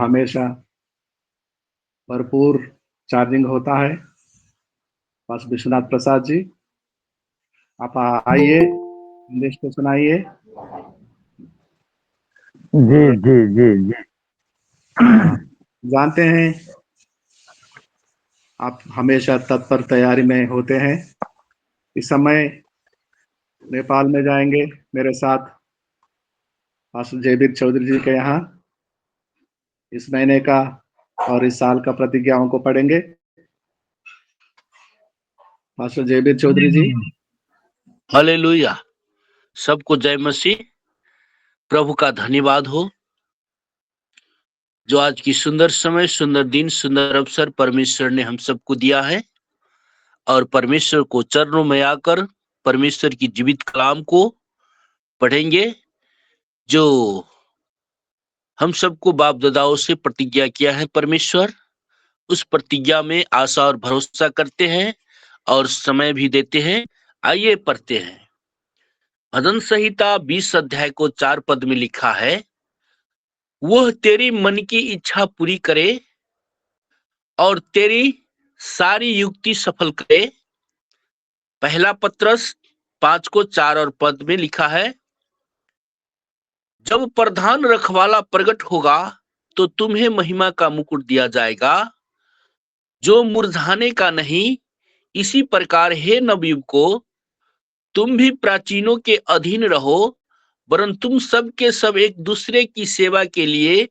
हमेशा भरपूर चार्जिंग होता है। पास विश्वनाथ प्रसाद जी, आप आइए, संदेश को सुनाइए। जी और जी जी जी। जानते हैं आप हमेशा तत्पर तैयारी में होते हैं। इस समय नेपाल में जाएंगे मेरे साथ पास्टर जयवीर चौधरी जी के यहाँ। इस महीने का और इस साल का प्रतिज्ञाओं को पढ़ेंगे। पास्टर जयवीर चौधरी जी। हालेलुया। सबको जय मसीह। प्रभु का धन्यवाद हो जो आज की सुंदर समय, सुंदर दिन, सुंदर अवसर परमेश्वर ने हम सबको दिया है। और परमेश्वर को चरणों में आकर परमेश्वर की जीवित कलाम को पढ़ेंगे, जो हम सबको बाप दादाओं से प्रतिज्ञा किया है। परमेश्वर उस प्रतिज्ञा में आशा और भरोसा करते हैं और समय भी देते हैं। आइए पढ़ते हैं। भजन संहिता 20 अध्याय को 4 पद में लिखा है, वह तेरी मन की इच्छा पूरी करे और तेरी सारी युक्ति सफल करे। पहला पत्रस 5 को 4 और पद में लिखा है, जब प्रधान रखवाला प्रकट होगा तो तुम्हें महिमा का मुकुट दिया जाएगा, जो मुरझाने का नहीं। इसी प्रकार हे नबी को तुम भी प्राचीनों के अधीन रहो, वरन तुम सब के सब एक दूसरे की सेवा के लिए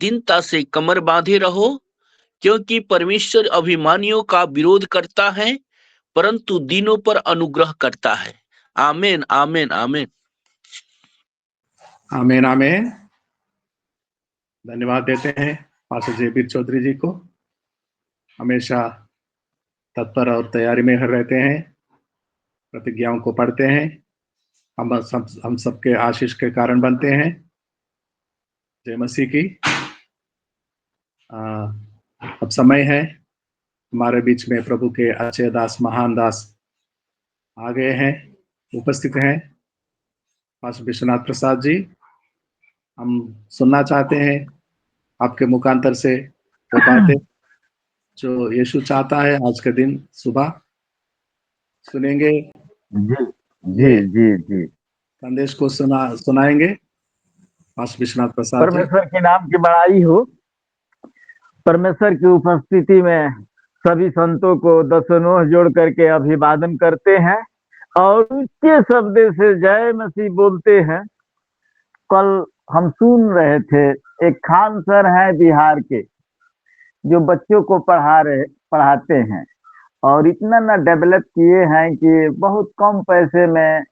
दीनता से कमर बांधे रहो, क्योंकि परमेश्वर अभिमानियों का विरोध करता है परंतु दीनों पर अनुग्रह करता है। आमीन आमीन आमीन। आमीन आमीन। धन्यवाद देते हैं पास्टर जयवीर चौधरी जी को। हमेशा तत्पर और तैयारी में रहते हैं, प्रतिज्ञाओं को पढ़ते हैं। हम सबके आशीष के कारण बनते हैं। जय मसीह की। अब समय है, हमारे बीच में प्रभु के अच्छे दास, महान दास आ गए हैं, उपस्थित हैं। पास्टर विश्वनाथ प्रसाद जी, हम सुनना चाहते हैं आपके मुखांतर से वो बातें जो यीशु चाहता है आज के दिन सुबह सुनेंगे। जी जी जी जी। संदेश को सुनाएंगे पास्टर विश्वनाथ प्रसाद जी। परमेश्वर के नाम की बड़ाई हो। परमेश्वर की उपस्थिति में सभी संतों को दसनोह जोड़ करके अभिवादन करते हैं और उसके शब्द से जय मसीह बोलते हैं। कल हम सुन रहे थे, एक खान सर है बिहार के, जो बच्चों को पढ़ाते हैं और इतना ना डेवलप किए हैं कि बहुत कम पैसे में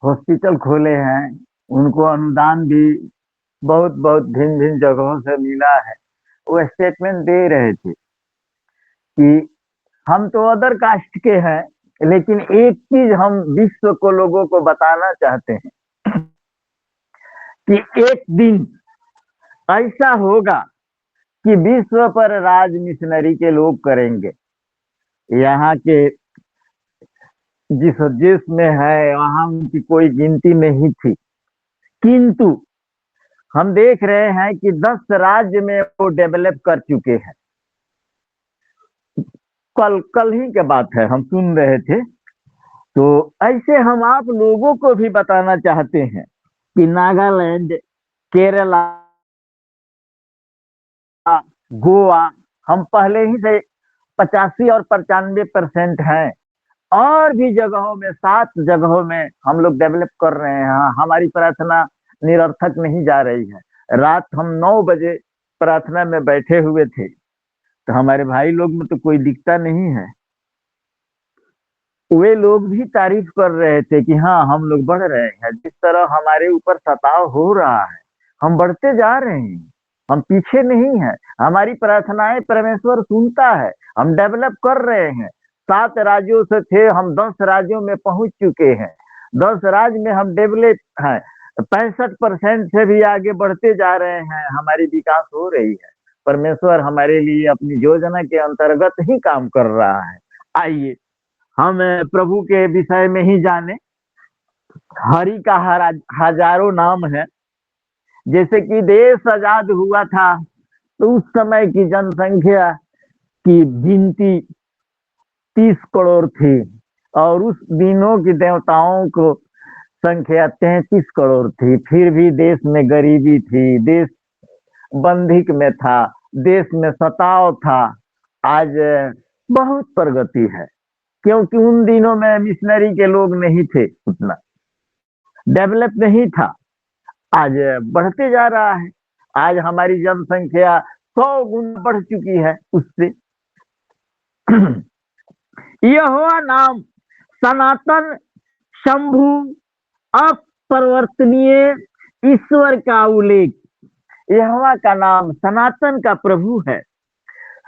हॉस्पिटल खोले हैं। उनको अनुदान भी बहुत बहुत भिन्न भिन्न जगहों से मिला है। वो स्टेटमेंट दे रहे थे कि हम तो अदर कास्ट के हैं, लेकिन एक चीज हम विश्व को लोगों को बताना चाहते हैं कि एक दिन ऐसा होगा कि विश्व पर राज मिशनरी के लोग करेंगे। यहाँ के जिस देश में है वहां उनकी कोई गिनती नहीं थी, किंतु हम देख रहे हैं कि 10 राज्य में वो डेवलप कर चुके हैं। कल ही के बात है, हम सुन रहे थे। तो ऐसे हम आप लोगों को भी बताना चाहते हैं कि नागालैंड, केरला, गोवा, हम पहले ही से 85 और 95% हैं। और भी जगहों में, 7 जगहों में हम लोग डेवलप कर रहे हैं। हमारी प्रार्थना निरर्थक नहीं जा रही है। रात हम 9 बजे प्रार्थना में बैठे हुए थे, तो हमारे भाई लोग में तो कोई दिखता नहीं है। वे लोग भी तारीफ कर रहे थे कि हाँ, हम लोग बढ़ रहे हैं। जिस तरह हमारे ऊपर सताव हो रहा है, हम बढ़ते जा रहे हैं, हम पीछे नहीं हैं। हमारी प्रार्थनाएं परमेश्वर सुनता है, हम डेवलप कर रहे हैं। 7 राज्यों से थे, हम 10 राज्यों में पहुंच चुके हैं। 10 राज्य में हम डेवलप हैं, 65% से भी आगे बढ़ते जा रहे हैं। हमारी विकास हो रही है। परमेश्वर हमारे लिए अपनी योजना के अंतर्गत ही काम कर रहा है। आइए हम प्रभु के विषय में ही जाने। हरि का हजारों नाम है। जैसे कि देश आजाद हुआ था तो उस समय की जनसंख्या की गिनती 30 करोड़ थी और उस दिनों की देवताओं को संख्या 33 करोड़ थी। फिर भी देश में गरीबी थी, देश बंधिक में था, देश में सताव था। आज बहुत प्रगति है, क्योंकि उन दिनों में मिशनरी के लोग नहीं थे, उतना डेवलप नहीं था। आज बढ़ते जा रहा है। आज हमारी जनसंख्या 100 गुना बढ़ चुकी है उससे। यहोवा नाम सनातन, शंभु, अपरिवर्तनीय ईश्वर का उल्लेख। यहोवा का नाम सनातन का प्रभु है,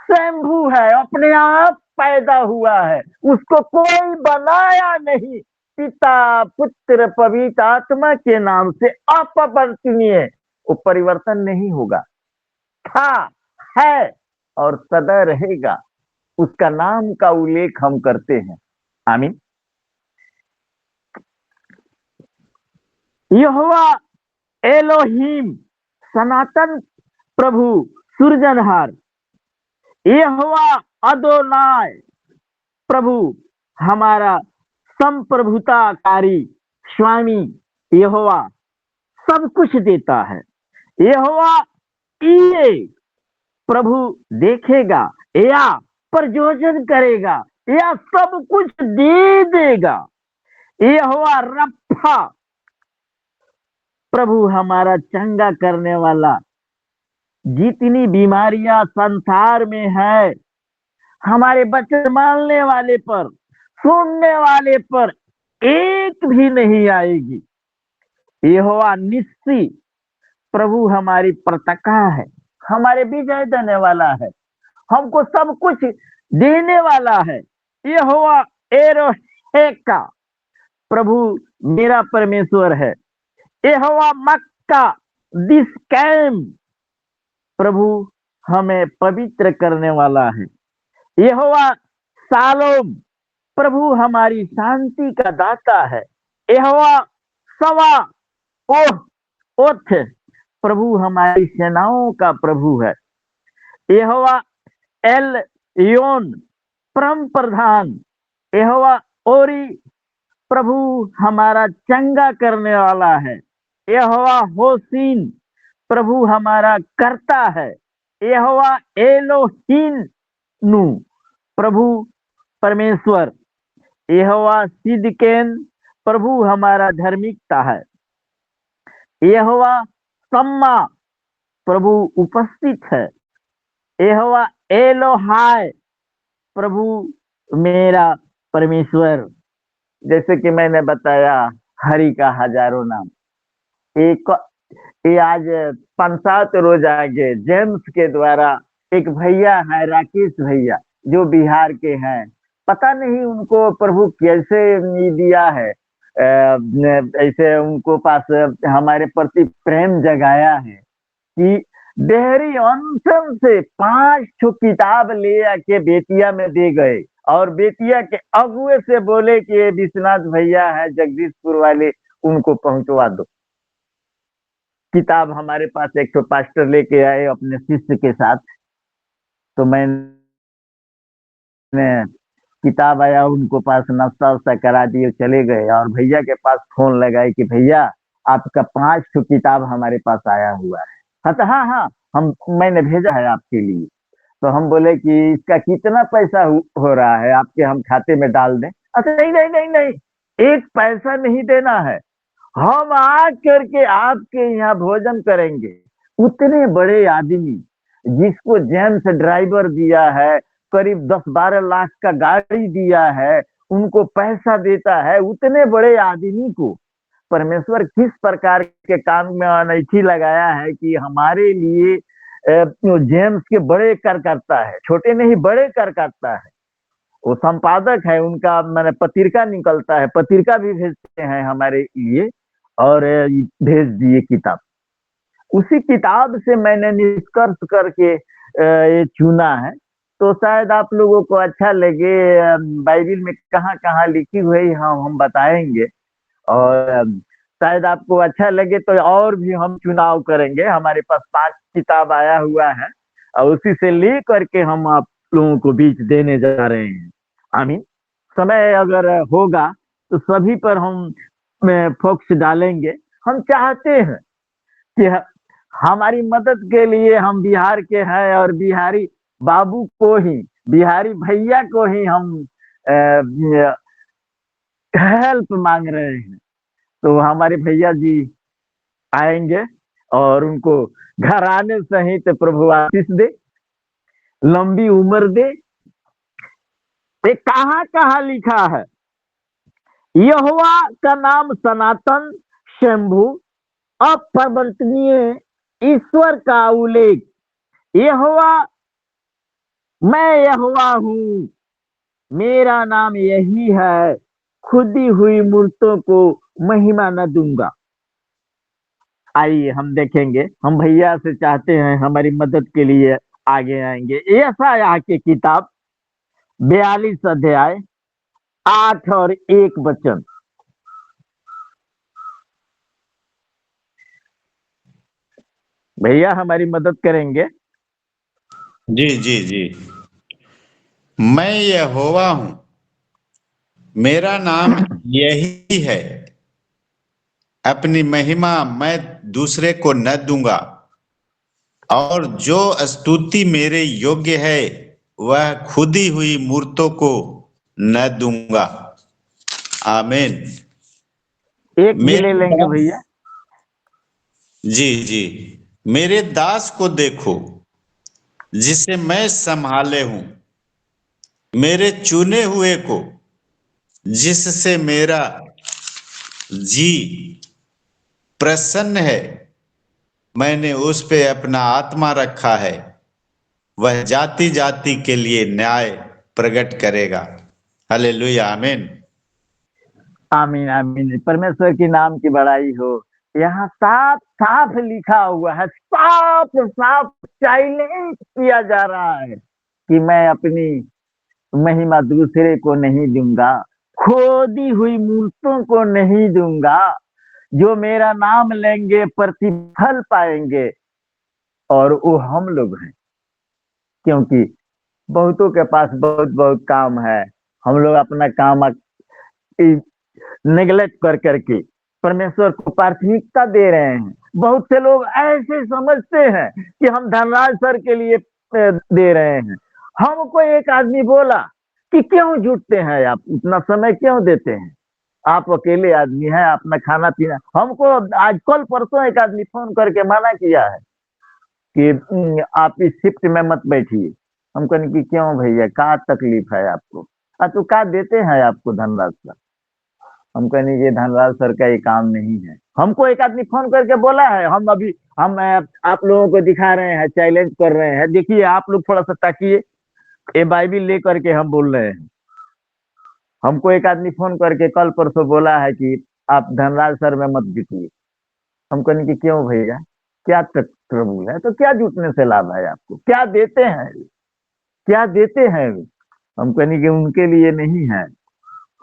शंभु है, अपने आप पैदा हुआ है, उसको कोई बनाया नहीं। पिता, पुत्र, पवित्र आत्मा के नाम से अपरिवर्तनीय, वो परिवर्तन नहीं होगा, था, है और सदा रहेगा। उसका नाम का उल्लेख हम करते हैं। आमीन। यहोवा एलोहीम, सनातन प्रभु, सृजनहार। यहोवा अदोनाय, प्रभु हमारा संप्रभुताकारी स्वामी। यहोवा सब कुछ देता है। यहोवा ये प्रभु देखेगा या प्रयोजन करेगा या सब कुछ दे देगा। यहोवा रफा, प्रभु हमारा चंगा करने वाला। जितनी बीमारियां संसार में है, हमारे वचन मानने वाले पर, सुनने वाले पर एक भी नहीं आएगी। यहोवा निस्सी, प्रभु हमारी पताका है, हमारे विजय देने वाला है, हमको सब कुछ देने वाला है। यहोवा एरोहेका, प्रभु मेरा परमेश्वर है। यहोवा मक्का दिसकैम, प्रभु हमें पवित्र करने वाला है। यहोवा सालोम, प्रभु हमारी शांति का दाता है। यहोवा सवा ओथ, प्रभु हमारी सेनाओं का प्रभु है। यहोवा एल योन, परम प्रधान। यहोवा ओरी, प्रभु हमारा चंगा करने वाला है। यहोवा होसीन, प्रभु हमारा करता है। यहोवा एलोहीन नु, प्रभु परमेश्वर। यहोवा सिदकेन, प्रभु हमारा धार्मिकता है। यहोवा सम्मा, प्रभु उपस्थित है। यहोवा एलोहाय, प्रभु मेरा परमेश्वर। जैसे कि मैंने बताया, हरि का हजारों नाम। ये आज 5-7 रोज आगे जेम्स के द्वारा एक भैया है, राकेश भैया, जो बिहार के हैं। पता नहीं उनको प्रभु कैसे दिया है, ऐसे उनको पास हमारे प्रति प्रेम जगाया है कि डेहरी अनशन से 5 किताब ले आके बेतिया में दे गए और बेतिया के अगुए से बोले कि ये विश्वनाथ भैया है जगदीशपुर वाले, उनको पहुंचवा दो। किताब हमारे पास एक तो पास्टर लेके आए अपने शिष्य के साथ, तो मैंने किताब आया, उनको पास नाश्ता उस्ता करा दिए, चले गए और भैया के पास फोन लगाए कि भैया आपका 5 किताब हमारे पास आया हुआ है। हाँ हाँ मैंने भेजा है आपके लिए। तो हम बोले कि इसका कितना पैसा हो रहा है, आपके हम खाते में डाल दें। अच्छा नहीं नहीं नहीं नहीं, एक पैसा नहीं देना है, हम आ करके आपके यहाँ भोजन करेंगे। उतने बड़े आदमी जिसको जेम्स ड्राइवर दिया है, करीब 10-12 लाख का गाड़ी दिया है, उनको पैसा देता है, उतने बड़े आदमी को परमेश्वर किस प्रकार के काम में अनैठी लगाया है कि हमारे लिए जेम्स के बड़े कर करता है, छोटे नहीं बड़े कर करता है। वो संपादक है, उनका मैंने पत्रिका निकलता है, पत्रिका भी भेजते हैं हमारे लिए और भेज दिए किताब। उसी किताब से मैंने निष्कर्ष करके ये चुना है, तो शायद आप लोगों को अच्छा लगे। बाइबिल में कहाँ कहाँ लिखी हुई हम बताएंगे और शायद आपको अच्छा लगे तो और भी हम चुनाव करेंगे। हमारे पास 5 किताब आया हुआ है और उसी से ले करके हम आप लोगों को बीच देने जा रहे हैं। आमीन। समय अगर होगा तो सभी पर हम फोकस डालेंगे। हम चाहते हैं कि हमारी मदद के लिए हम बिहार के हैं और बिहारी बाबू को ही, बिहारी भैया को ही हम हेल्प मांग रहे हैं। तो हमारे भैया जी आएंगे और उनको घर आने सहित प्रभु आशीष दे, लंबी उम्र दे। ये कहाँ कहाँ लिखा है? यहोवा का नाम सनातन, शंभु, अपरिवर्तनीय ईश्वर का उल्लेख। यहोवा, मैं यहोवा हूँ, मेरा नाम यही है, खुदी हुई मूर्तों को महिमा न दूंगा। आइए हम देखेंगे, हम भैया से चाहते हैं हमारी मदद के लिए आगे आएंगे। यशायाह की किताब 42 अध्याय 8 और 1 वचन। भैया हमारी मदद करेंगे। जी जी जी। मैं यहोवा हूं, मेरा नाम यही है, अपनी महिमा मैं दूसरे को न दूंगा, और जो स्तुति मेरे योग्य है वह खुदी हुई मूर्तों को न दूंगा। आमीन। एक भी ले लेंगे भैया। जी जी। मेरे दास को देखो जिसे मैं संभाले हूं, मेरे चुने हुए को जिससे मेरा जी प्रसन्न है। मैंने उस पे अपना आत्मा रखा है, वह जाति जाति के लिए न्याय प्रकट करेगा। हालेलुया। आमीन। आमीन आमीन। परमेश्वर की नाम की बड़ाई हो। यहाँ साफ साफ लिखा हुआ है, साफ साफ चैलेंज किया जा रहा है कि मैं अपनी महिमा दूसरे को नहीं दूंगा, खोदी हुई मूर्तों को नहीं दूंगा। जो मेरा नाम लेंगे प्रतिफल पाएंगे, और वो हम लोग हैं। क्योंकि बहुतों के पास बहुत बहुत काम है, हम लोग अपना काम नेग्लेक्ट कर करके परमेश्वर को प्राथमिकता दे रहे हैं। बहुत से लोग ऐसे समझते हैं कि हम धनराज सर के लिए दे रहे हैं। हमको एक आदमी बोला कि क्यों जुटते हैं आप, उतना समय क्यों देते हैं, आप अकेले आदमी हैं, अपना खाना पीना। हमको आज कल परसों एक आदमी फोन करके मना किया है कि आप इस शिफ्ट में मत बैठिए। हम कहने की क्यों भैया, क्या तकलीफ है आपको? तो क्या देते हैं आपको धनराज सर? हम कहने ये धनराज सर का ये काम नहीं है। हमको एक आदमी फोन करके बोला है, हम आप लोगों को दिखा रहे हैं, चैलेंज कर रहे हैं। देखिए आप लोग थोड़ा सा ताकिए, ये बाइबिल लेकर के हम बोल रहे हैं। हमको एक आदमी फोन करके कल परसों बोला है कि आप धनराज सर में मत जुटिए। हम कहने की क्यों भैया, क्या ट्रबल है? तो क्या जुटने से लाभ है आपको? क्या देते हैं, क्या देते हैं? हम कहने की उनके लिए नहीं है,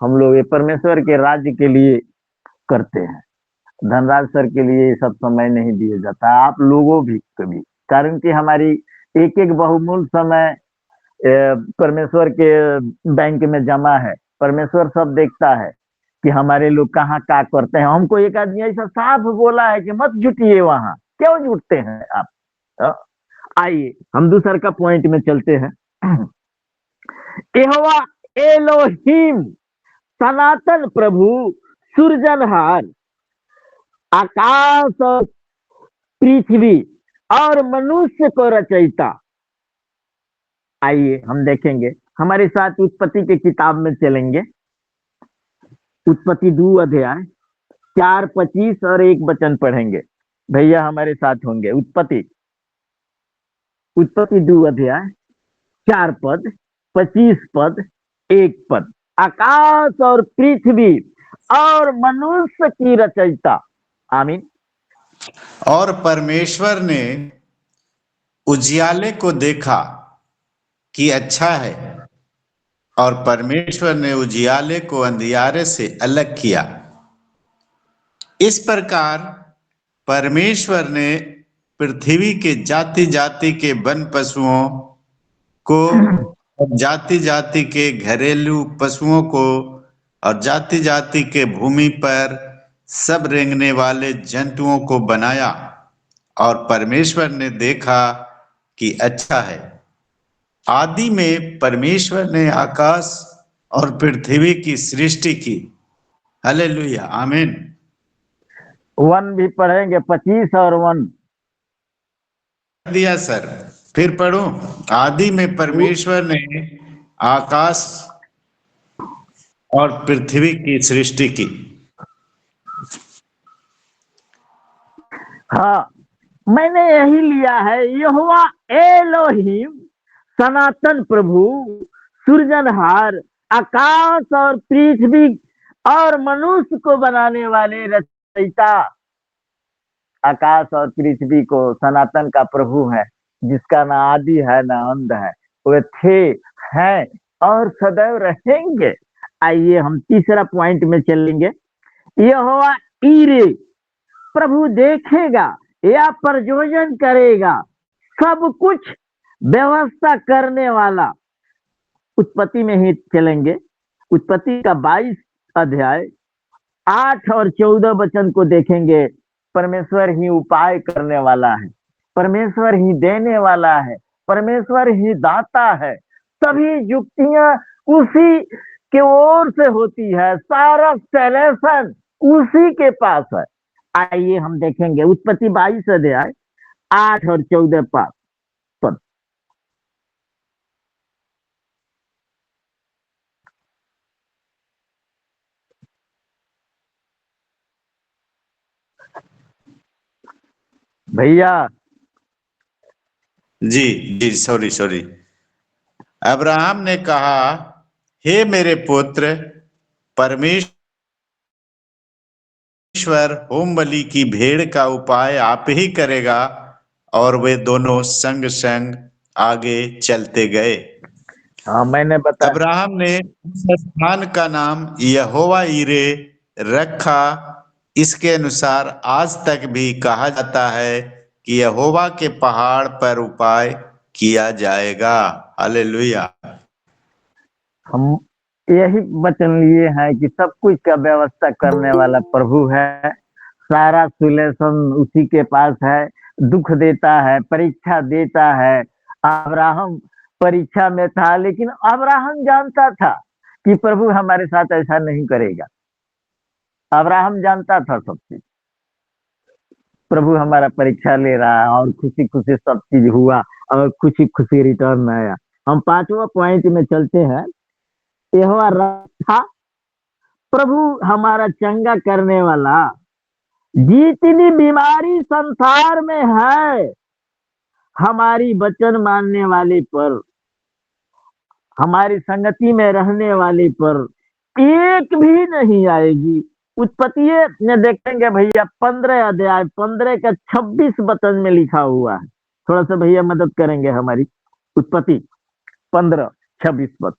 हम लोग ये परमेश्वर के राज्य के लिए करते हैं। धनराज सर के लिए ये सब समय नहीं दिया जाता, आप लोगों भी कभी, कारण कि हमारी एक एक बहुमूल्य समय परमेश्वर के बैंक में जमा है। परमेश्वर सब देखता है कि हमारे लोग कहाँ क्या करते हैं। हमको एक आदमी ऐसा साफ बोला है कि मत जुटिए वहां, क्यों जुटते हैं आप? आइए हम दूसर का पॉइंट में चलते हैं। यहोवा एलोहिम, सनातन प्रभु, सूरजनहार, आकाश और पृथ्वी और मनुष्य को रचयिता। आइए हम देखेंगे, हमारे साथ उत्पत्ति के किताब में चलेंगे। उत्पत्ति 2 अध्याय 4, 25 और 1 वचन पढ़ेंगे। भैया हमारे साथ होंगे। उत्पत्ति 2 अध्याय 4 पद, 25 पद, 1 पद। आकाश और पृथ्वी और मनुष्य की रचयिता। आमीन। और परमेश्वर ने उजियाले को देखा कि अच्छा है, और परमेश्वर ने उजियाले को अंधियारे से अलग किया। इस प्रकार परमेश्वर ने पृथ्वी के जाति जाति के वन पशुओं को और जाति जाति के घरेलू पशुओं को और जाति जाति के भूमि पर सब रेंगने वाले जंतुओं को बनाया। और परमेश्वर ने देखा कि अच्छा है। आदि में परमेश्वर ने आकाश और पृथ्वी की सृष्टि की। हालेलुया, आमीन। 1 भी पढ़ेंगे, 25 और 1 दिया सर, फिर पढ़ूं। आदि में परमेश्वर ने आकाश और पृथ्वी की सृष्टि की। हाँ, मैंने यही लिया है। यहोवा एलोहिम, सनातन प्रभु, सृजनहार, आकाश और पृथ्वी और मनुष्य को बनाने वाले रचयिता। आकाश और पृथ्वी को सनातन का प्रभु है, जिसका ना आदि है ना अंत है। वे थे, हैं और सदैव रहेंगे। आइए हम तीसरा पॉइंट में चलेंगे। यहोवा ईरे, प्रभु देखेगा या प्रयोजन करेगा, सब कुछ व्यवस्था करने वाला। उत्पत्ति में ही चलेंगे। उत्पत्ति का 22 अध्याय 8 और 14 वचन को देखेंगे। परमेश्वर ही उपाय करने वाला है, परमेश्वर ही देने वाला है, परमेश्वर ही दाता है। सभी युक्तियां उसी के ओर से होती है, सारा सॉल्यूशन उसी के पास है। आइए हम देखेंगे उत्पत्ति 22 अध्याय 8 और 14 पद। भैया जी जी, सॉरी। अब्राहम ने कहा, हे मेरे पुत्र, परमेश्वर होम बलि की भेड़ का उपाय आप ही करेगा। और वे दोनों संग संग आगे चलते गए। हाँ, मैंने बताया। अब्राहम ने उस स्थान का नाम यहोवा ईरे रखा। इसके अनुसार आज तक भी कहा जाता है कि यहोवा के पहाड़ पर उपाय किया जाएगा। हालेलुया। हम यही वचन लिए हैं कि सब कुछ का व्यवस्था करने वाला प्रभु है। सारा सुलेशन उसी के पास है। दुख देता है, परीक्षा देता है। अब्राहम परीक्षा में था, लेकिन अब्राहम जानता था कि प्रभु हमारे साथ ऐसा नहीं करेगा। अब्राहम जानता था सब चीज। प्रभु हमारा परीक्षा ले रहा है और खुशी खुशी सब चीज हुआ और खुशी खुशी रिटर्न आया। हम 5वां पॉइंट में चलते हैं। यहोवा रक्षा, प्रभु हमारा चंगा करने वाला। जितनी बीमारी संसार में है, हमारी वचन मानने वाले पर, हमारी संगति में रहने वाले पर एक भी नहीं आएगी। उत्पत्ति में देखेंगे भैया 15 अध्याय 15 का 26 वचन में लिखा हुआ है। थोड़ा सा भैया मदद करेंगे हमारी। उत्पत्ति 15:26 वचन।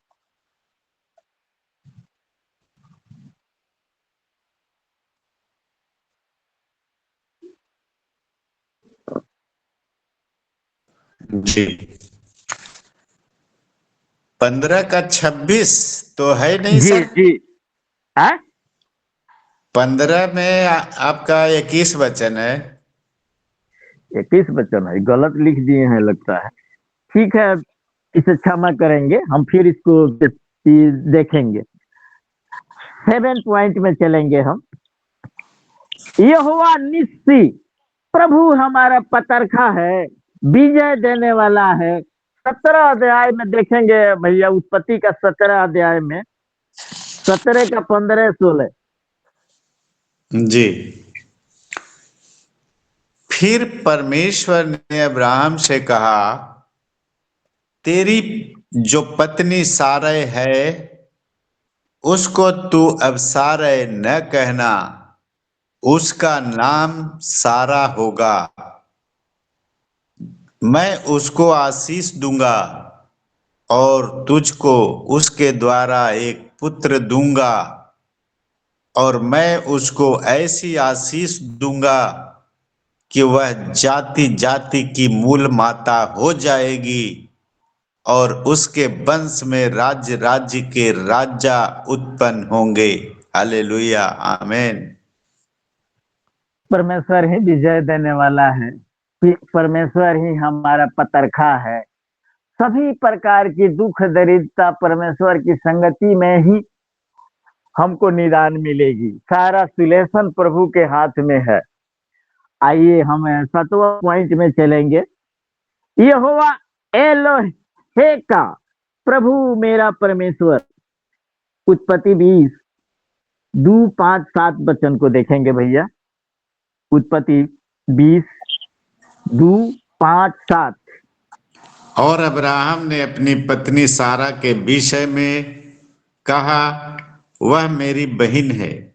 जी, 15 का 26 तो है नहीं जी सर। जी 15 में आपका 21 वचन है। 21 वचन है, गलत लिख दिए हैं लगता है। ठीक है, इसे क्षमा करेंगे, हम फिर इसको देखेंगे। 7 पॉइंट में चलेंगे हम। यहोवा निस्सी, प्रभु हमारा पतरखा है, विजय देने वाला है। 17 अध्याय में देखेंगे भैया। उत्पत्ति का 17 अध्याय में 17 का 15-16। जी, फिर परमेश्वर ने अब्राहम से कहा, तेरी जो पत्नी सारै है उसको तू अब सारै न कहना, उसका नाम सारा होगा। मैं उसको आशीष दूंगा और तुझको उसके द्वारा एक पुत्र दूंगा। और मैं उसको ऐसी आशीष दूंगा कि वह जाति जाति की मूल माता हो जाएगी और उसके वंश में राज्य राज्य के राजा उत्पन्न होंगे। हालेलुया, आमीन। परमेश्वर ही विजय देने वाला है, परमेश्वर ही हमारा पतरखा है। सभी प्रकार की दुख दरिद्रता परमेश्वर की संगति में ही हमको निदान मिलेगी। सारा सुलेशन प्रभु के हाथ में है। आइए हम 7वां पॉइंट में चलेंगे। यहोवा एलोहे का, प्रभु मेरा परमेश्वर। उत्पत्ति 20:2-5-7 वचन को देखेंगे भैया। उत्पत्ति 20:2-5-7। और अब्राहम ने अपनी पत्नी सारा के विषय में कहा, वह मेरी बहन है।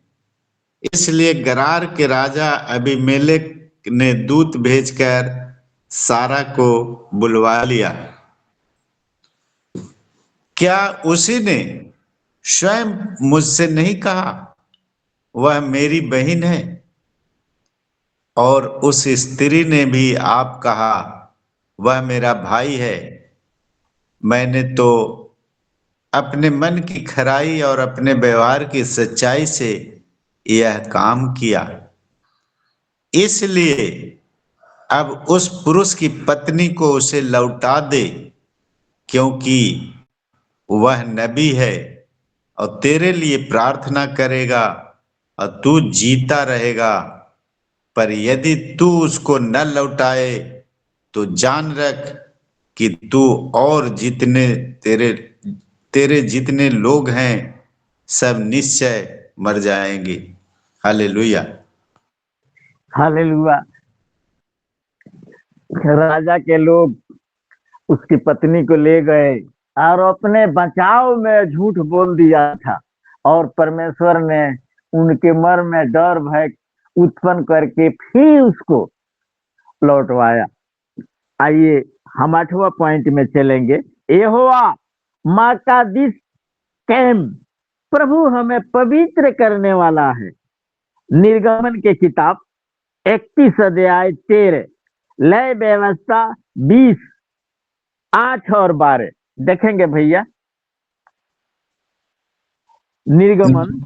इसलिए गरार के राजा अबीमेलेक ने दूत भेजकर सारा को बुलवा लिया। क्या उसी ने स्वयं मुझसे नहीं कहा, वह मेरी बहन है? और उस स्त्री ने भी आप कहा, वह मेरा भाई है। मैंने तो अपने मन की खराई और अपने व्यवहार की सच्चाई से यह काम किया। इसलिए अब उस पुरुष की पत्नी को उसे लौटा दे, क्योंकि वह नबी है और तेरे लिए प्रार्थना करेगा और तू जीता रहेगा। पर यदि तू उसको न लौटाए तो जान रख कि तू और जितने तेरे जितने लोग हैं सब निश्चय मर जाएंगे। Hallelujah, hallelujah. राजा के लोग उसकी पत्नी को ले गए और अपने बचाव में झूठ बोल दिया था, और परमेश्वर ने उनके मन में डर भय उत्पन्न करके फिर उसको लौटवाया। आइए हम 8वां पॉइंट में चलेंगे। यहोवा माकादिस कैम, प्रभु हमें पवित्र करने वाला है। निर्गमन के किताब 31:13, लय व्यवस्था 20:8-12 देखेंगे भैया। निर्गमन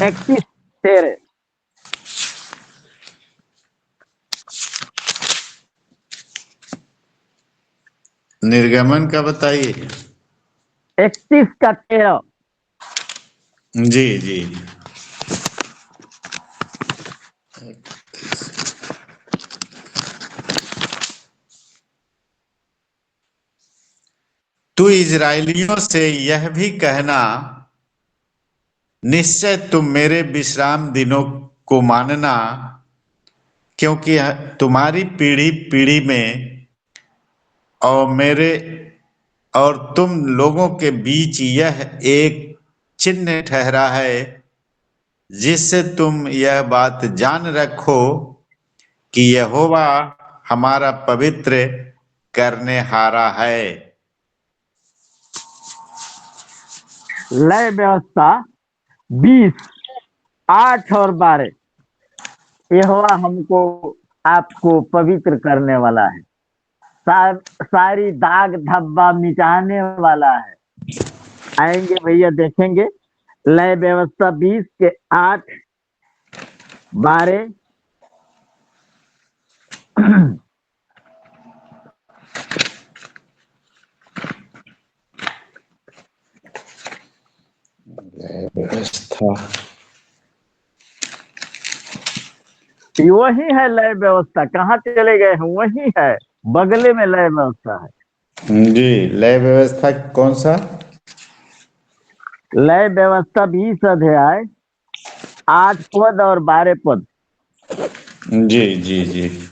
31:13। निर्गमन का बताइए। 31:13। जी जी। तू इजराइलियों से यह भी कहना, निश्चय तुम मेरे विश्राम दिनों को मानना, क्योंकि तुम्हारी पीढ़ी पीढ़ी में और तुम लोगों के बीच यह एक चिन्ह ठहरा है, जिससे तुम यह बात जान रखो कि यहोवा हमारा पवित्र करने हारा है। लय व्यवस्था 20:8-12। यहोवा हमको आपको पवित्र करने वाला है, सारी दाग धब्बा मिटाने वाला है। आएंगे भैया, देखेंगे लय व्यवस्था 20:8-12। व्यवस्था वही है लय व्यवस्था। कहाँ चले गए हैं? वही है, बगले में लय व्यवस्था है। जी, लय व्यवस्था कौन सा? लय व्यवस्था 20 अध्याय 8 पद और 12 पद। जी जी जी।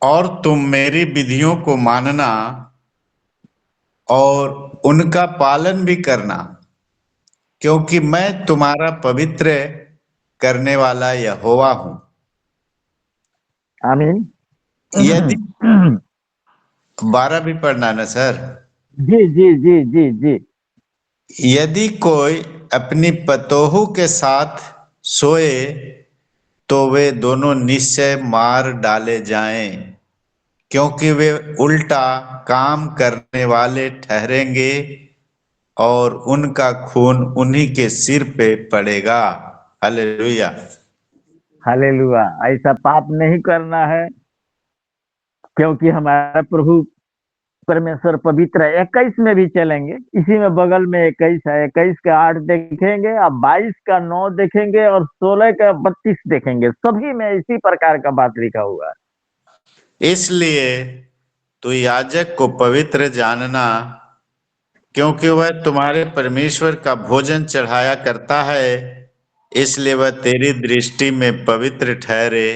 और तुम मेरी विधियों को मानना और उनका पालन भी करना, क्योंकि मैं तुम्हारा पवित्र करने वाला यहोवा हूं। आमीन। यदि 12 भी पढ़ना ना सर? जी जी जी जी जी। यदि कोई अपनी पतोहू के साथ सोए तो वे दोनों निश्चय मार डाले जाएं, क्योंकि वे उल्टा काम करने वाले ठहरेंगे और उनका खून उन्हीं के सिर पे पड़ेगा। हालेलुया। हालेलुया। ऐसा पाप नहीं करना है, क्योंकि हमारा प्रभु परमेश्वर पवित्र है। 21 में भी चलेंगे, इसी में बगल में 21 है। 21 का 8 देखेंगे, अब 22 का 9 देखेंगे और 16 का 32 देखेंगे। सभी में इसी प्रकार का बात लिखा हुआ है। इसलिए तू याजक को पवित्र जानना, क्योंकि वह तुम्हारे परमेश्वर का भोजन चढ़ाया करता है, इसलिए वह तेरी दृष्टि में पवित्र ठहरे,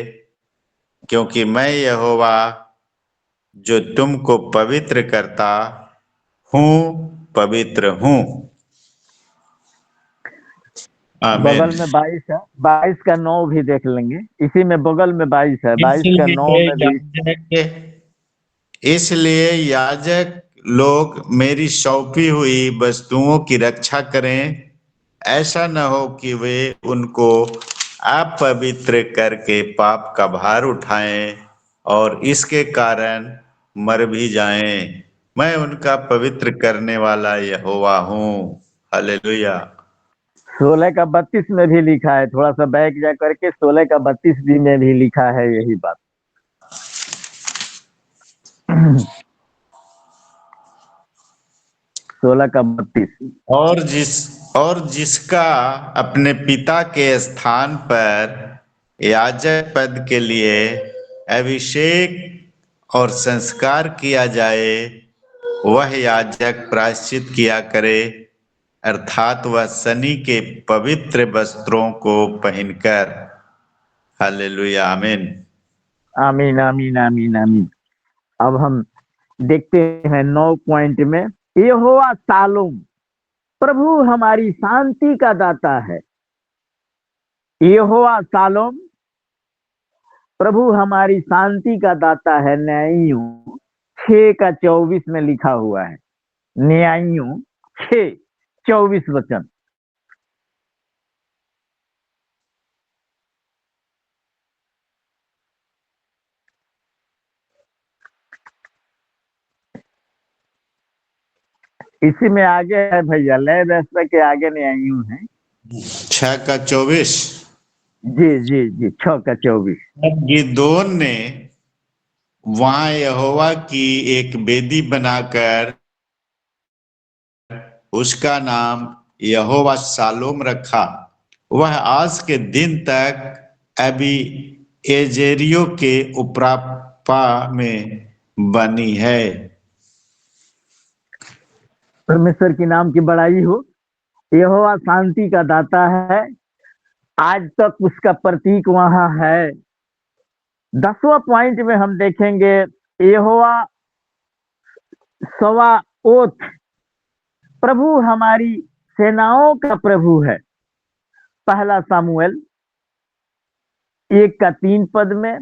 क्योंकि मैं यहोवा जो तुमको पवित्र करता हूँ पवित्र हूँ। आमीन। बगल में 22 है, 22 का 9 भी देख लेंगे, इसी में बगल में 22 है, 22 का 9 में भी। इसलिए याजक लोग मेरी सौंपी हुई वस्तुओं की रक्षा करें, ऐसा न हो कि वे उनको अपवित्र करके पाप का भार उठाएं और इसके कारण मर भी जाएं। मैं उनका पवित्र करने वाला यहोवा हूँ। हालेलुया। 16 का 32 में भी लिखा है, थोड़ा सा बैक जा करके 16 का 32 भी में भी लिखा है यही बात। 16 का 32। और जिसका अपने पिता के स्थान पर याजक पद के लिए अभिषेक और संस्कार किया जाए, वह याजक प्रायश्चित किया करे, अर्थात वह शनि के पवित्र वस्त्रों को पहनकर। हालेलुया। आमीन। आमीन आमीन आमीन आमीन। अब हम देखते हैं 9 पॉइंट में, यहोवा शालोम, प्रभु हमारी शांति का दाता है। यहोवा शालोम, प्रभु हमारी शांति का दाता है। न्यायियों 6 का 24 में लिखा हुआ है। न्यायियों 6:24 वचन। इसी में आगे है भैया, लय व्यवस्था के आगे न्यायियों है। 6 का 24। जी जी जी, 6 का 24। गिदोन ने वहां यहोवा की एक वेदी बनाकर उसका नाम यहोवा शालोम रखा। वह आज के दिन तक अभी एजेरियो के उपरापा में बनी है। परमेश्वर की नाम की बड़ाई हो। यहोवा शांति का दाता है, आज तक उसका प्रतीक वहां है। 10वां पॉइंट में हम देखेंगे, यहोवा सवाओथ, प्रभु हमारी सेनाओं का प्रभु है। पहला सामुएल 1 का 3 पद में,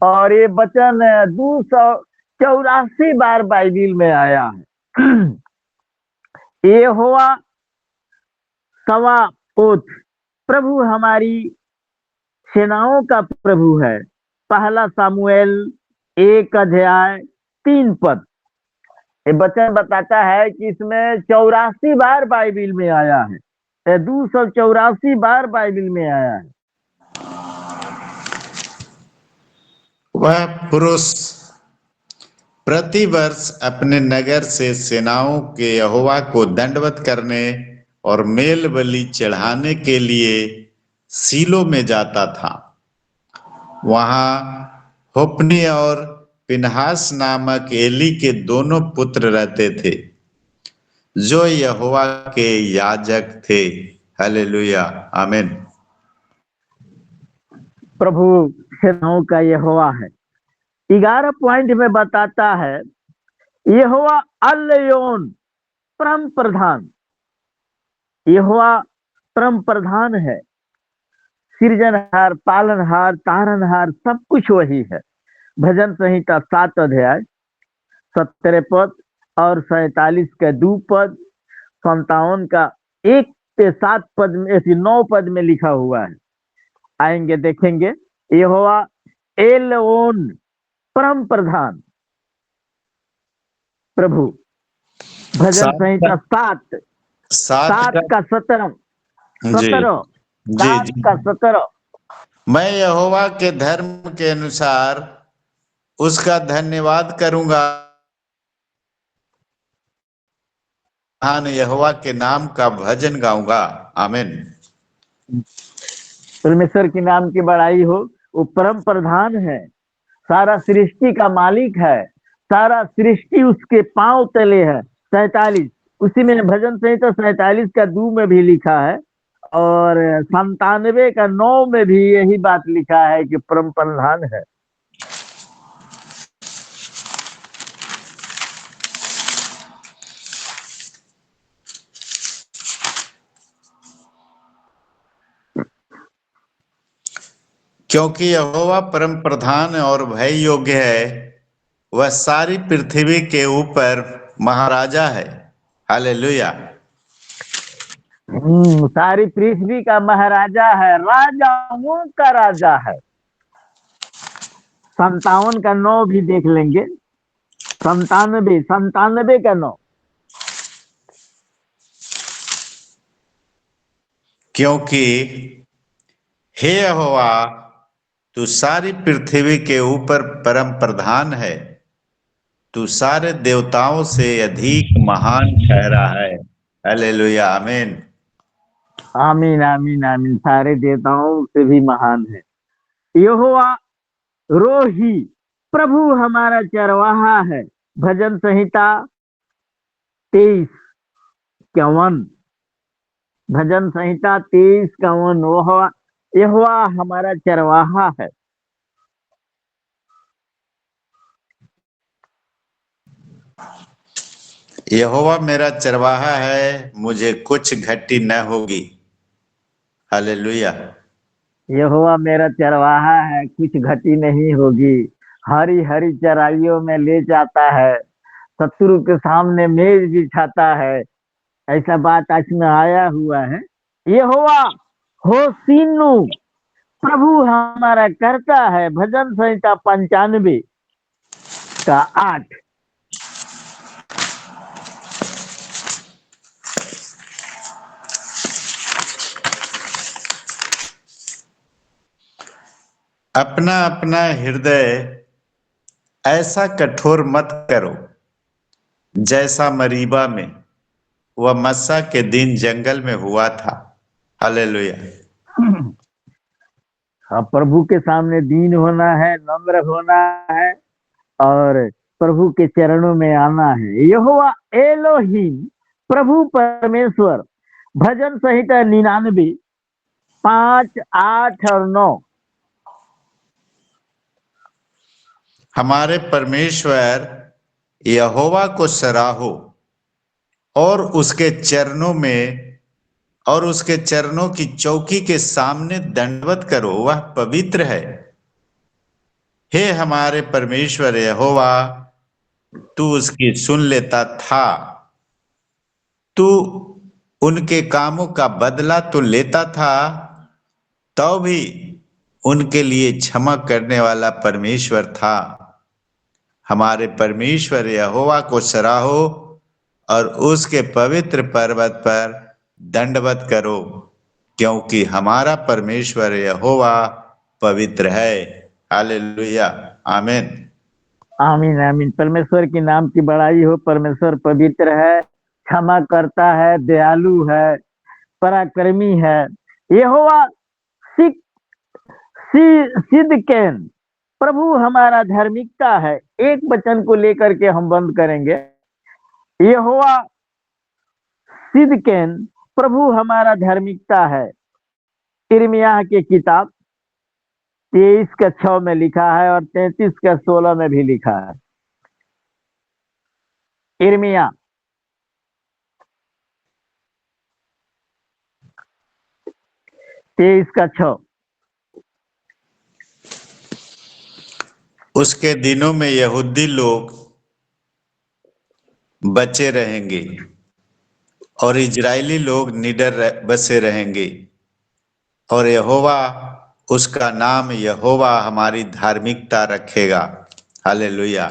और ये वचन 284 बार बाइबिल में आया है। यहोवा सवाओथ, प्रभु हमारी सेनाओं का प्रभु है। पहला सामुएल 1 अध्याय 3 पद। ये वचन बताता है कि इसमें 84 बार बाइबिल में आया है, 284 बार बाइबिल में आया है। वह पुरुष प्रतिवर्ष अपने नगर से सेनाओं के यहोवा को दंडवत करने और मेल बलि चढ़ाने के लिए सीलो में जाता था। वहां होपनी और पिनहास नामक एली के दोनों पुत्र रहते थे, जो यहोवा के याजक थे। हालेलुया। आमीन। प्रभु सेनाओं का यहोवा है। 11 पॉइंट में बताता है, यहोवा अल-योन, परम प्रधान। यहोवा परम प्रधान है, सृजनहार, पालनहार, तारनहार, सब कुछ वही है। भजन संहिता 7 अध्याय 17 पद, और 47 का 2 पद, 57 का 1 से 7 पद में, ऐसी 9 पद में लिखा हुआ है। आएंगे देखेंगे। यहोवा एलोन, परम प्रधान प्रभु। भजन संहिता 7 7 का 17, जी 7 जी। का 17। मैं यहोवा के धर्म के अनुसार उसका धन्यवाद करूंगा, महान यहोवा के नाम का भजन गाऊंगा। आमीन। परमेश्वर के नाम की बड़ाई हो। वो परम प्रधान है, सारा सृष्टि का मालिक है, सारा सृष्टि उसके पांव तले है। 47 उसी में भजन संहिता 47 का 2 में भी लिखा है, और 97 का 9 में भी यही बात लिखा है कि परम प्रधान है। क्योंकि यहोवा परम प्रधान और भय योग्य है, वह सारी पृथ्वी के ऊपर महाराजा है। हालेलुया। सारी पृथ्वी का महाराजा है, राजाओं का राजा है। 57 का 9 भी देख लेंगे। 97 का 9। क्योंकि हे यहोवा, तू सारी पृथ्वी के ऊपर परम प्रधान है, तू सारे देवताओं से अधिक महान ठहरा है। हालेलुया। आमीन। आमीन आमीन आमीन। सारे देवताओं से भी महान है। यहोवा रोही, प्रभु हमारा चरवाहा है। भजन संहिता 23 51। भजन संहिता 23 51। यहोवा हमारा चरवाहा है। यहोवा मेरा चरवाहा है, मुझे कुछ घटी न होगी। हालेलुया। यहोवा मेरा चरवाहा है, कुछ घटी नहीं होगी। हरी हरी चराइयों में ले जाता है, शत्रु के सामने मेज बिछाता है। ऐसा बात आज में आया हुआ है। यहोवा होसीनु, प्रभु हमारा करता है। भजन संहिता 95 का 8। अपना अपना हृदय ऐसा कठोर मत करो जैसा मरीबा में वह मस्सा के दिन जंगल में हुआ था। हालेलुया। हाँ, प्रभु के सामने दीन होना है, नम्र होना है, और प्रभु के चरणों में आना है। यहोवा एलोहीम, प्रभु परमेश्वर। भजन संहिता 99 5 8 और 9। हमारे परमेश्वर यहोवा को सराहो और उसके चरणों की चौकी के सामने दंडवत करो, वह पवित्र है। हे हमारे परमेश्वर यहोवा, तू उसकी सुन लेता था, तू उनके कामों का बदला तो लेता था, तो भी उनके लिए क्षमा करने वाला परमेश्वर था। हमारे परमेश्वर यहोवा को सराहो और उसके पवित्र पर्वत पर दंडवत करो, क्योंकि हमारा परमेश्वर यहोवा पवित्र है। हालेलुया। आमीन। आमीन आमीन। परमेश्वर के नाम की बड़ाई हो। परमेश्वर पवित्र है, क्षमा करता है, दयालु है, पराक्रमी है। यहोवा सिद्दीक़, प्रभु हमारा धार्मिकता है। एक वचन को लेकर के हम बंद करेंगे। यहोवा सिद्दीक़, प्रभु हमारा धार्मिकता है। यिर्मयाह की किताब 23 का 6 में लिखा है और 33 का 16 में भी लिखा है। यिर्मयाह 23 का 6। उसके दिनों में यहूदी लोग बचे रहेंगे और इजरायली लोग निडर बसे रहेंगे। और यहोवा, उसका नाम यहोवा हमारी धार्मिकता रखेगा। हालेलुया।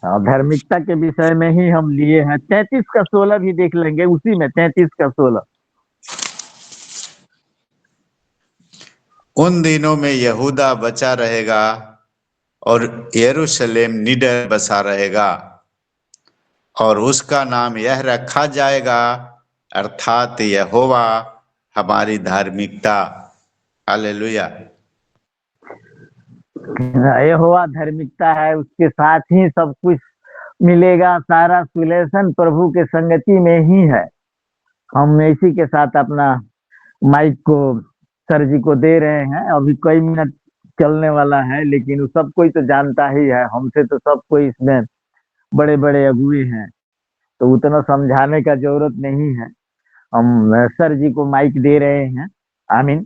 धार्मिकता के विषय में ही हम लिए हैं। 33 का 16 भी देख लेंगे, उसी में 33 का 16। उन दिनों में यहूदा बचा रहेगा और यरूशलेम निडर बसा रहेगा, और उसका नाम यह रखा जाएगा, अर्थात यहोवा हमारी धार्मिकता। हालेलुया। यहोवा धार्मिकता है, उसके साथ ही सब कुछ मिलेगा। सारा सुलेशन प्रभु के संगति में ही है। हम इसी के साथ अपना माइक को सर जी को दे रहे हैं। अभी कई मिनट चलने वाला है, लेकिन सब कोई तो जानता ही है, हमसे तो सब कोई इसमें बड़े बड़े अगुए हैं, तो उतना समझाने का जरूरत नहीं है। हम सर जी को माइक दे रहे हैं। आमीन।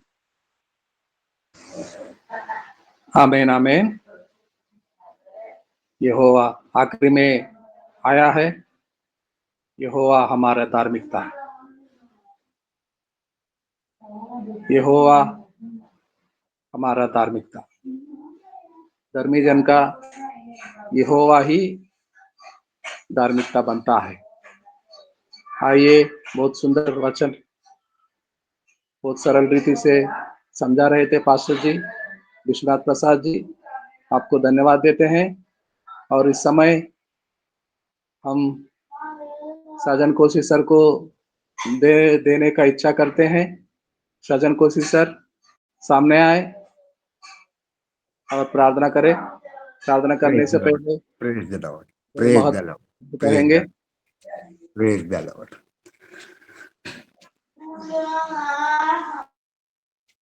आमीन आमीन। यहोवा आखिरी में आया है। यहोवा हमारा धार्मिकता है। यहोवा हमारा धार्मिकता। धर्मी जन का यहोवा ही धार्मिकता बनता है। आइए, बहुत सुंदर वचन, बहुत सरल रीति से समझा रहे थे पास्टर जी, विश्वनाथ प्रसाद जी। आपको धन्यवाद देते हैं। और इस समय हम साजन कोशी सर को देने का इच्छा करते हैं। साजन कोशी सर सामने आए और प्रार्थना करें। प्रार्थना करने से पहले praise the lord, praise the lord, कहेंगे। Praise the lord.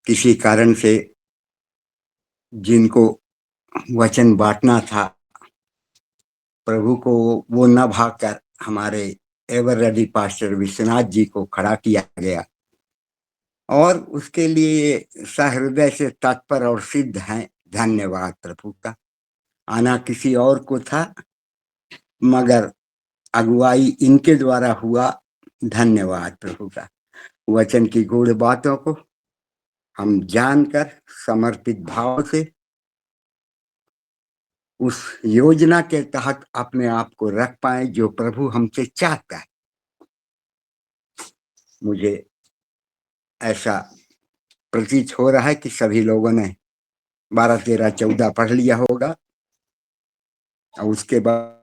किसी कारण से जिनको वचन बांटना था, प्रभु को वो न भागकर हमारे ever ready pastor Vishwanath ji को खड़ा किया गया, और उसके लिए सहृदय से तत्पर और सिद्ध हैं। धन्यवाद प्रभु का। आना किसी और को था, मगर अगुवाई इनके द्वारा हुआ। धन्यवाद प्रभु का। वचन की गूढ़ बातों को हम जानकर समर्पित भाव से उस योजना के तहत अपने आप को रख पाए जो प्रभु हमसे चाहता है। मुझे ऐसा प्रतीत हो रहा है कि सभी लोगों ने 12, 13, 14 पढ़ लिया होगा, और उसके बाद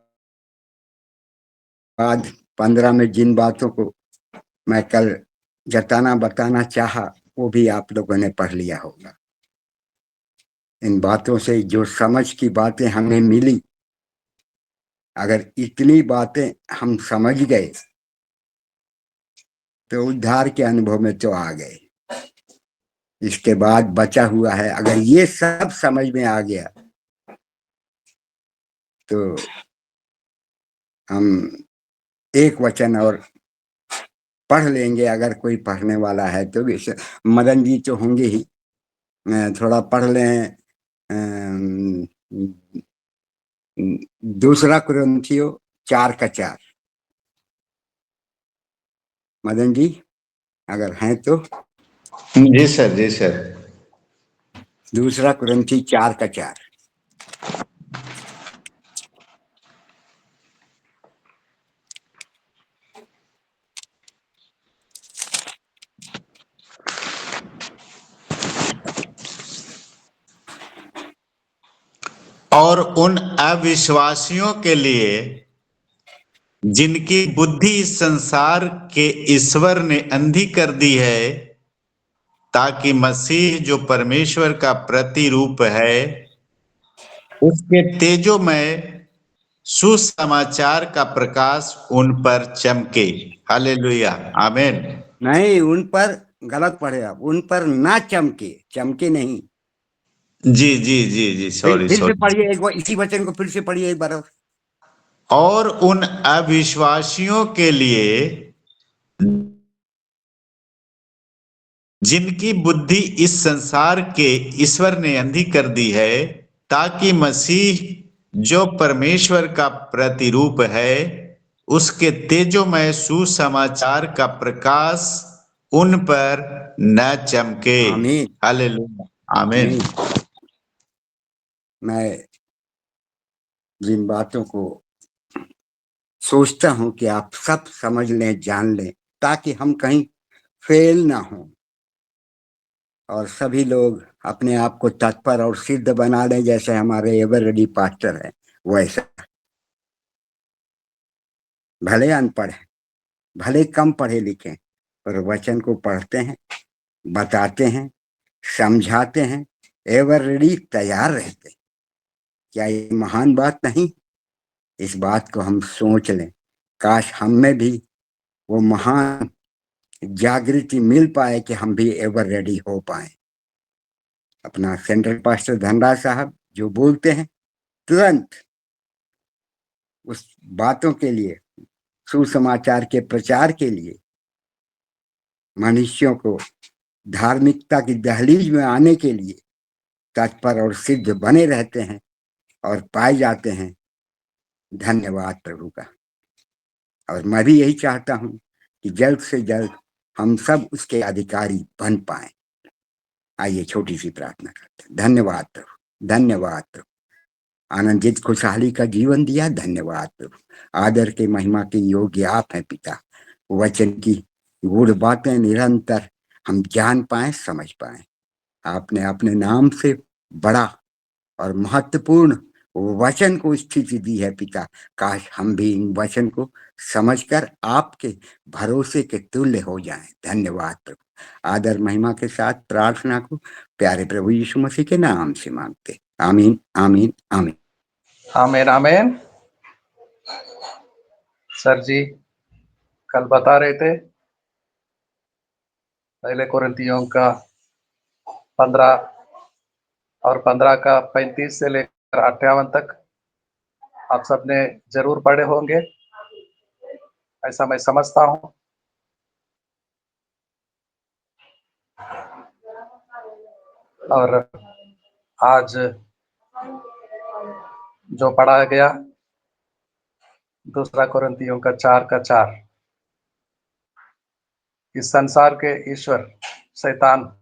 15 में जिन बातों को मैं कल जताना बताना चाहा, वो भी आप लोगों ने पढ़ लिया होगा। इन बातों से जो समझ की बातें हमें मिली, अगर इतनी बातें हम समझ गए तो उद्धार के अनुभव में तो आ गए। इसके बाद बचा हुआ है, अगर ये सब समझ में आ गया तो हम एक वचन और पढ़ लेंगे। अगर कोई पढ़ने वाला है तो मदन जी तो होंगे ही, थोड़ा पढ़ लें। 2 कुरिन्थियों 4:4। मदन जी अगर हैं तो। जी सर, जी सर। 2 कुरिन्थी 4:4। और उन अविश्वासियों के लिए जिनकी बुद्धि इस संसार के ईश्वर ने अंधी कर दी है, ताकि मसीह जो परमेश्वर का प्रतिरूप है उसके तेजोमय सुसमाचार का प्रकाश उन पर चमके। हालेलुया, आमीन। नहीं, उन पर गलत पढ़े आप, उन पर ना चमके, चमके नहीं। जी जी जी जी, सॉरी फिर से सॉरी। पढ़िए एक बार, इसी वचन को फिर से पढ़िए एक बार। और उन अविश्वासियों के लिए जिनकी बुद्धि इस संसार के ईश्वर ने अंधी कर दी है, ताकि मसीह जो परमेश्वर का प्रतिरूप है उसके तेजोमय सुसमाचार का प्रकाश उन पर न चमके। आमीन हालेलुया, आमीन। आमीन। मैं जिन बातों को सोचता हूं कि आप सब समझ लें, जान लें, ताकि हम कहीं फेल ना हों और सभी लोग अपने आप को तत्पर और सिद्ध बना लें, जैसे हमारे एवर रेडी पास्टर है वैसा। भले अनपढ़ है, भले कम पढ़े लिखे, पर वचन को पढ़ते हैं, बताते हैं, समझाते हैं, एवर रेडी तैयार रहते हैं। क्या ये महान बात नहीं? इस बात को हम सोच लें, काश हम में भी वो महान जागृति मिल पाए कि हम भी एवर रेडी हो पाए। अपना सेंट्रल पास्टर धनराज साहब जो बोलते हैं, तुरंत उस बातों के लिए, सुसमाचार के प्रचार के लिए मनुष्यों को धार्मिकता की दहलीज में आने के लिए तत्पर और सिद्ध बने रहते हैं और पाए जाते हैं। धन्यवाद प्रभु का। और मैं भी यही चाहता हूं कि जल्द से जल्द हम सब उसके अधिकारी बन पाए। आइए छोटी सी प्रार्थना करते हैं। धन्यवाद प्रभु, धन्यवाद प्रभु, आनंदित खुशहाली का जीवन दिया। धन्यवाद प्रभु, आदर के महिमा के योग्य आप हैं पिता। वचन की गूढ़ बातें निरंतर हम जान पाए, समझ पाए। आपने अपने नाम से बड़ा और महत्वपूर्ण वचन को स्थिति दी है पिता। काश हम भी इन वचन को समझकर आपके भरोसे के तुल्य हो जाएं। धन्यवाद प्रभु। आदर महिमा के साथ प्रार्थना को प्यारे प्रभु यीशु मसीह के नाम से मांगते। आमीन आमीन आमीन आमीन आमीन। सर जी कल बता रहे थे पहले कोरिन्थियों का 15 और 15 का 35 से लेकर 58 तक आप सबने जरूर पढ़े होंगे, ऐसा मैं समझता हूं। और आज जो पढ़ाया गया दूसरा कोरिन्थियों का 4 का 4, इस संसार के ईश्वर शैतान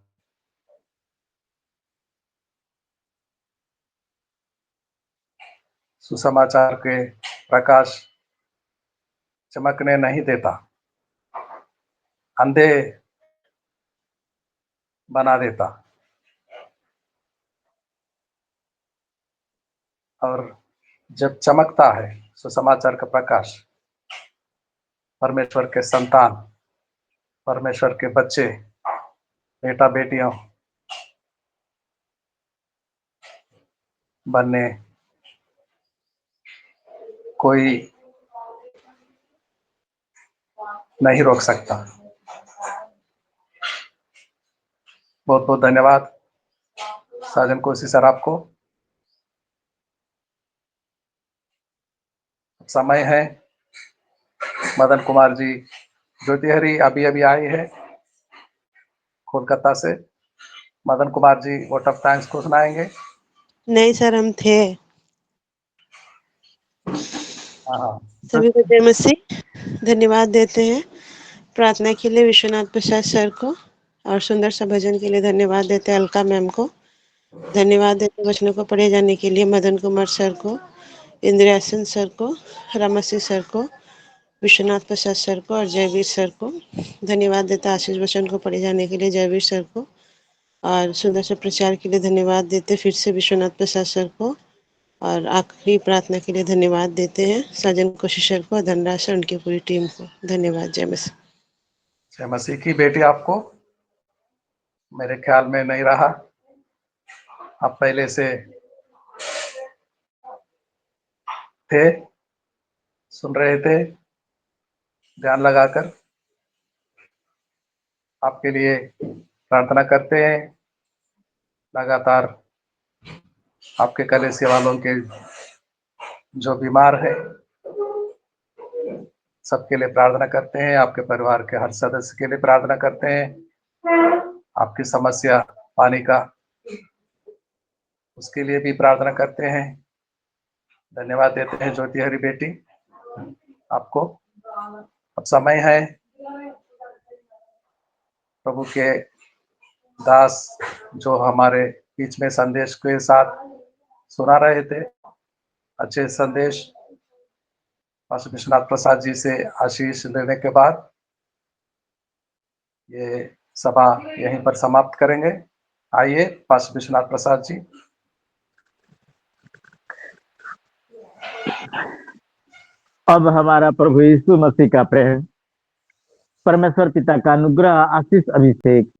सुसमाचार के प्रकाश चमकने नहीं देता, अंधे बना देता। और जब चमकता है सुसमाचार का प्रकाश, परमेश्वर के संतान, परमेश्वर के बच्चे, बेटा बेटियों बनने कोई नहीं रोक सकता। बहुत बहुत धन्यवाद साजन कोसी सर आपको। समय है मदन कुमार जी, ज्योति हरी अभी अभी आई है कोलकाता से। Madan Kumar ji vote of thanks को सुनाएंगे। नहीं सर, हम थे। हाँ, सभी को जय मसीह। धन्यवाद देते हैं प्रार्थना के लिए विश्वनाथ प्रसाद सर को, और सुंदर सा भजन के लिए धन्यवाद देते हैं अलका मैम को। धन्यवाद देते हैं वचनों को पढ़े जाने के लिए मदन कुमार सर को, इंद्रियासन सर को, रामसी सर को, विश्वनाथ प्रसाद सर को और जयवीर सर को। धन्यवाद देता आशीष वचन को पढ़े जाने के लिए जयवीर सर को, और सुंदर से प्रचार के लिए धन्यवाद देते फिर से विश्वनाथ प्रसाद सर को, और आखिरी प्रार्थना के लिए धन्यवाद देते हैं साजन कोशिश सर को, धनराज सर, उनकी पूरी टीम को। धन्यवाद। जय मसीह। जय मसीह की बेटी आपको मेरे ख्याल में नहीं रहा, आप पहले से थे, सुन रहे थे ध्यान लगाकर। आपके लिए प्रार्थना करते हैं लगातार। आपके कलीसिया वालों के जो बीमार है सबके लिए प्रार्थना करते हैं। आपके परिवार के हर सदस्य के लिए प्रार्थना करते हैं। आपकी समस्या पानी का, उसके लिए भी प्रार्थना करते हैं। धन्यवाद देते हैं ज्योति हरी बेटी। आपको। अब समय है प्रभु के दास जो हमारे बीच में संदेश के साथ सुना रहे थे, अच्छे संदेश पास्टर विश्वनाथ प्रसाद जी से आशीष लेने के बाद ये सभा यहीं पर समाप्त करेंगे। आइए पास्टर विश्वनाथ प्रसाद जी। अब हमारा प्रभु यीशु मसीह का प्रेम, परमेश्वर पिता का अनुग्रह, आशीष, अभिषेक,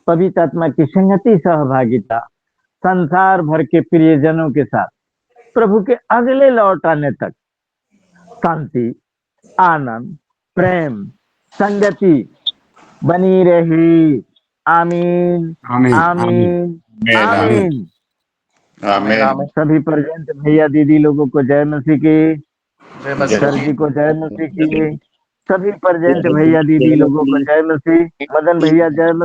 पवित्र आत्मा की संगति, सहभागिता संसार भर के प्रियजनों के साथ प्रभु के अगले लौट आने तक शांति, आनंद, प्रेम, संगति बनी रही। आमीन आमीन आमीन आमीन। आमीन। सभी प्रेजेंट भैया दीदी लोगों को जय मसीह की। जय मसीह सर की। जी को जय मसीह की। सभी प्रेजेंट भैया दीदी लोगों को जय मसीह। मदन भैया जय मसीह।